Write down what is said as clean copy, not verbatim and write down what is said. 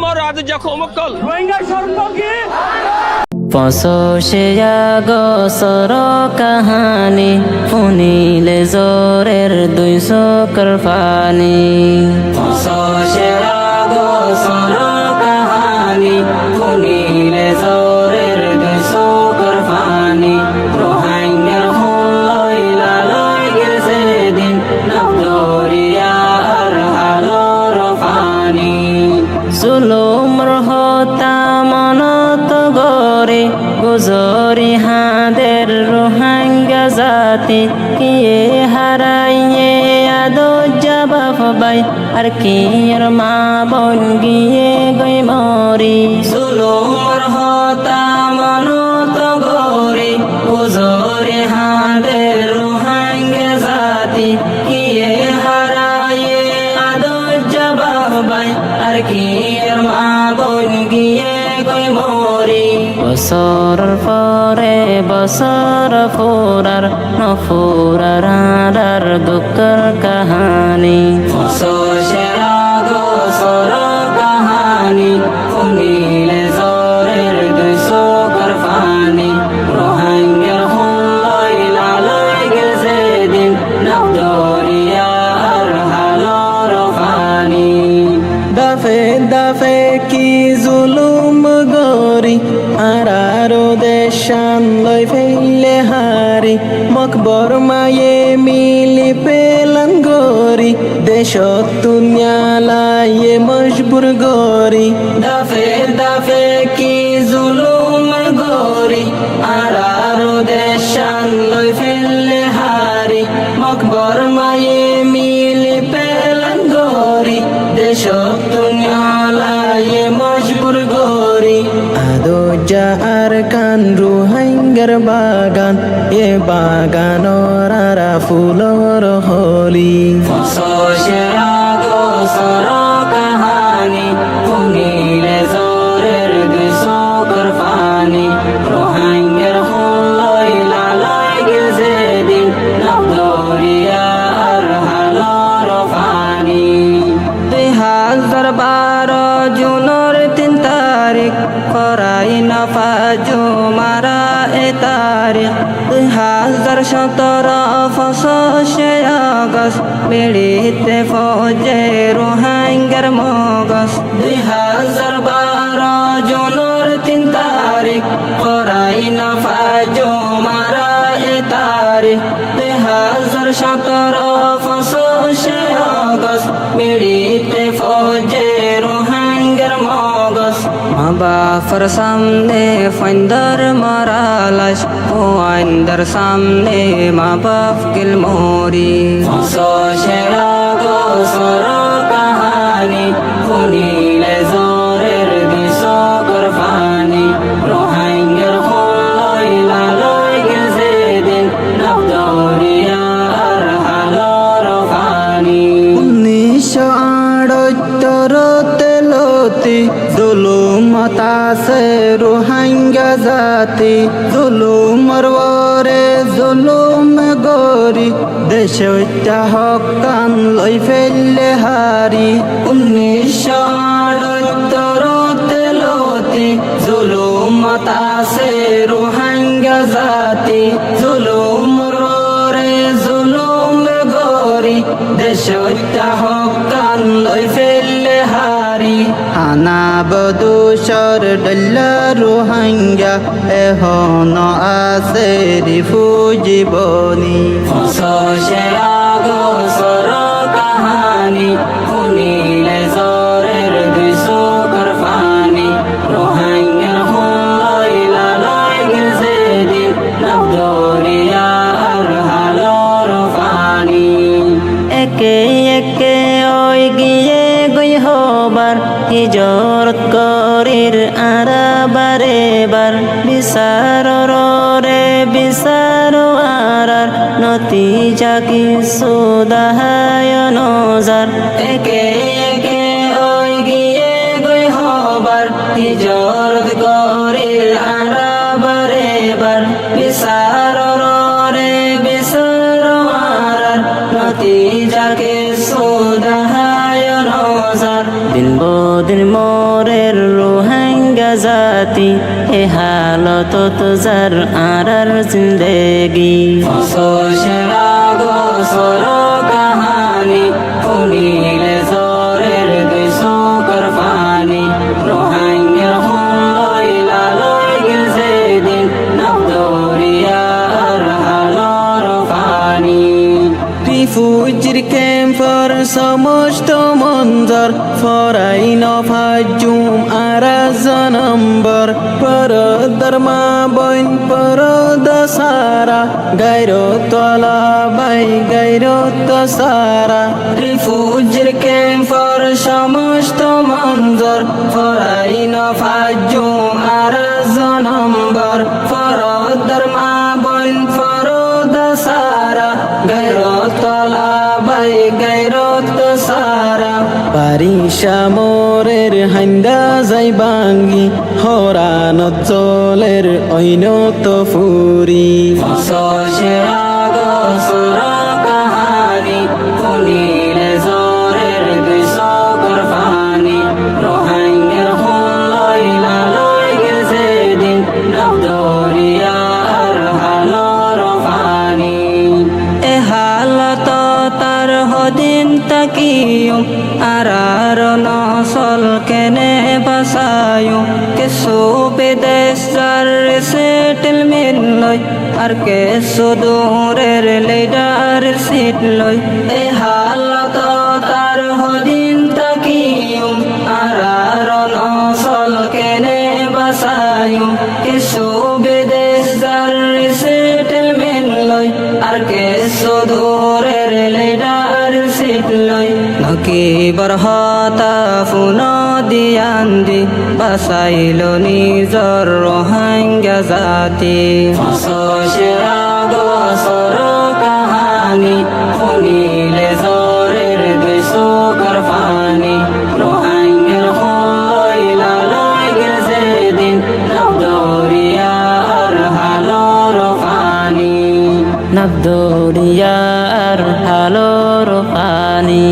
মরাদ জখম কল রোহিঙ্গা সর্বকে পঁচশে আগস্টৰ কাহানী শুনিলে জোৰেৰ 200 চকুৰ পানী পঁচশে আগস্টৰ কাহানী শুনিলে জোৰেৰ 200 চকুৰ পানী রোহিঙ্গার হুলই লালই গেছে দিন নবদরিয়ার হালর পানি জুলুমৰ হতা মনত গরে গুজরি হাদের রোহিঙ্গা জাতি কিয়ে হারাইয়ে আদো জবাব বাই আর কিয়ের মা বোন গিয়ে গই মরি জুলুমৰ হতা মনত গরে গুজরি হাদের রোহিঙ্গা জাতি কিয়ে হারাইয়ে আদো জবাব বাই আর কিয়ের মা বোন গিয়ে গই মরি বছর পরে বছর ফুরার নফুরার আর দুঃখের কাহানি পঁচশে আগস্টর কাহানি শুনিলে জোরের 200 চকুৰ পানী রোহিঙ্গার হুলই লালই গেছে দিন নবদরিয়ার হালর পানি দাফে দাফে কি জুলুম গরি আরারো দেশান লই ফেলে হারি মকবর মায়ে মিলি পেলান গরি দেশত দুনিয়া লায়ে মজবুর গরি দাফে দাফে কি জুলুম গরি আরারো দেশান লই ফেলে হারি মকবর মায়ে মিলি পেলান গরি দেশত দুনিয়া লায়ে মজবুর গরি আদো যার কান রোহিঙ্গার বাগান এ বাগানর আরা ফুলর হলি পঁচশে আগস্টর কাহানি শুনিলে জোরের 200 চকুৰ পানী রোহিঙ্গার হুলই লালই গেছে দিন নবদরিয়ার হালর পানী 2012 জুনৰ 3 তাৰিখ করাই নফাজু মারা এ তারিখ 2017 পঁচশে আগস্ট বেড়িতে ফৌজে রোহিঙ্গার মগজ 2012 জুনের 3 তারিখ করাই নফাজু মারা এ তারিখ 2017 পঁচশে আগস্ট বেড়িতে ফৌজে রোহিঙ্গার মগজ মা বাপর সামনে ফাইন্দার মারালাস ও আইন্দার সামনে মা বাপ গিল মোরি পঁচশে আগস্টর কাহানি শুনিলে জোরের 200 চকুৰ পানী রোহিঙ্গার হুলই লালই গেছে দিন নবদরিয়ার হালর পানী 1978 তেলতি জুলুমত আছে রোহিঙ্গা জাতি জুলুমর ওরে জুলুম গরি দেশে হকান লই ফেললে হারি 1978 তেলতি জুলুমত আছে রোহিঙ্গা জাতি জুলুমর ওরে জুলুম গরি দেশে হকান লই ফেললে হারি আনা বদুসর ডল্লা রোহিঙ্গা এহন আছে রিফুজি বনি পঁচশে আগস্টর কাহানি শুনিলে জোরের 200 চকুৰ পানী রোহিঙ্গার হুলই লালই গেছে দিন নবদরিয়ার হালর পানী একে একে ওই গিয়ে গই হবার হিজরত করির আরা বারে বার বিচারর রে বিচার আরার নতিজা কিছু দাহায় নজার একে একে ওই গিয়ে গই হবার হিজরত করির আরা বারে বার বিচারর রে বিচার আরার নতিজা কিছু দাহায় নজার দিন বদিন মোরের রোহিঙ্গা জাতি এ হালত তো যার আরার জিন্দেগি সেরা গো সর কাহানি শুনিলে জরের দুইশোকর পানি রোহিঙ্গার হুলই লালই গিল সেদিন নবদরিয়ার হালর পানি রিফুজির ক্যাম্পর সমস্ত মঞ্জর ফরাইন ফাজুম আরাজ নম্বর পরদর মা বইন পরদ সারা গাইরো তলা বাই গাইরো তো সারা রিফুজির ক্যাম্পর সমস্ত মঞ্জর ফরাইন ফাজুম আরাজ নম্বর পরদর মা বইন পরদ সারা গাইরো তলা বাই গাইরো তো সারা পারিশা মোরের হাইন্দা যাই বাঙ্গি হরান চলের ঐন তো ফুরি সেরা গো সর কাহানি শুনিলে জরের দুইশোকর পানি রোহিঙ্গার হুলই লালই গিল সেদিন নবদরিয়ার হালর পানি এ হালত তার হদিন তাকিয়ুম আরার নসল কেনে বাসায়ু কিছু বিদেশ যার সেটেলমেন্ট লই আর কিছু দূরের লিডার সিট লই এ হালত তার হদিন তাকিয়ুম আরার নসল কেনে বাসায়ু কিছু বিদেশ যার সেটেলমেন্ট লই আর কিছু দূরের লিডার সিট লই নকি বরহতা ফুন দিয়ান্দি বাসাইল নিজর রোহিঙ্গা জাতি সেরা গো সর কাহানি শুনিলে জরের দুইশোকর পানি রোহিঙ্গার হুলই লালই গিল সেদিন নবদরিয়ার হালর পানি নবদরিয়ার হালর পানি